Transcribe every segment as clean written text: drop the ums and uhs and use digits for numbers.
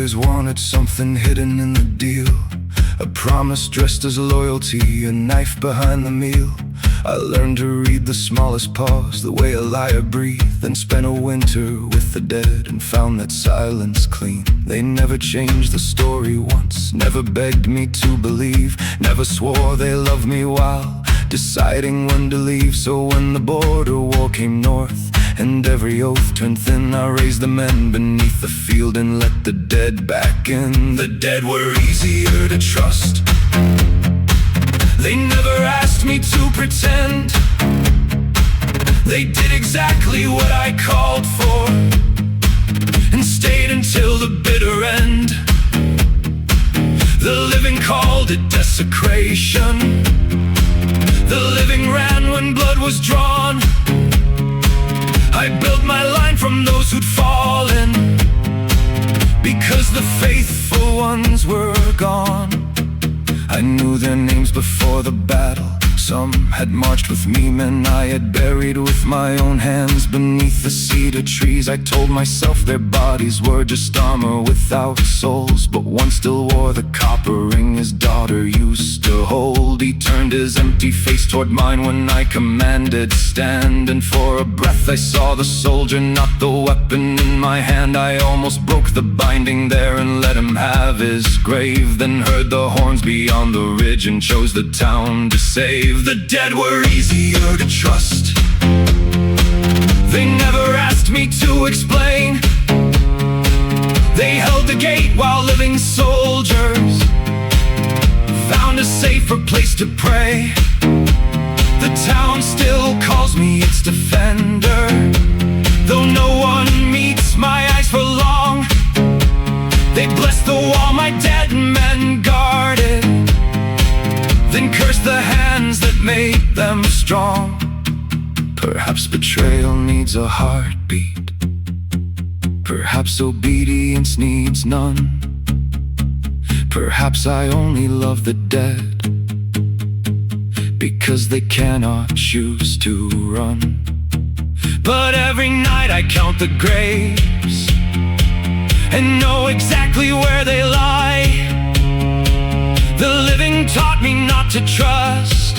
always wanted something hidden in the deal. A promise dressed as loyalty, a knife behind the meal. I learned to read the smallest pause, the way a liar breathed, then spent a winter with the dead and found that silence clean. They never changed the story once, never begged me to believe, never swore they loved me while deciding when to leave. So when the border war came north and every oath turned thin, I raised the men beneath the field and let the dead back in. The dead were easier to trust. They never asked me to pretend. They did exactly what I called for and stayed until the bitter end. The living called it desecration. The living ran when blood was drawn. I built my line from those who'd fallen, because the faithful ones were gone. I knew their names before the battle. Some had marched with me, men I had buried with my own hands beneath the cedar trees. I told myself their bodies were just armor without souls, but one still wore the copper ring his daughter used to hold. He turned his empty face toward mine when I commanded stand, and for a breath I saw the soldier, not the weapon in my hand. I almost broke the binding there and let him have his grave, then heard the horns beyond the ridge and chose the town to save. The dead were easier to trust. They never asked me to explain. They held the gate while living soldiers found a safer place to pray. The town still calls me its defender, though no one meets my eyes for long. They blessed the wall my dead men guarded, then cursed the hands that made them strong. Perhaps betrayal needs a heartbeat. Perhaps obedience needs none. Perhaps I only love the dead because they cannot choose to run. But every night I count the graves and know exactly where they lie. The living taught me not to trust.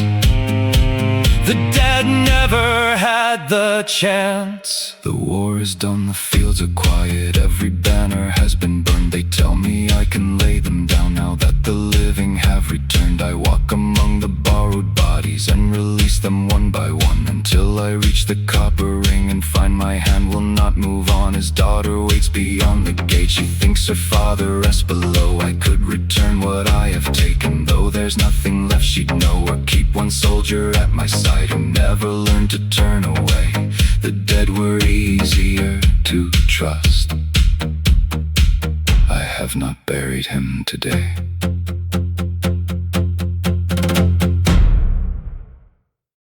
The dead never had the chance. The war is done, the fields are quiet, every banner has been burned. They tell me I can lay them down now that the living have returned. I walk among the borrowed bodies and release them one by one, until I reach the copper ring and find my hand will not move on. His daughter waits beyond the gate. She thinks her father rests below. I could return what I have taken, though there's nothing left she'd know, or keep one soldier at my side who never learned to turn away. The dead were easier to trust. I have not buried him today.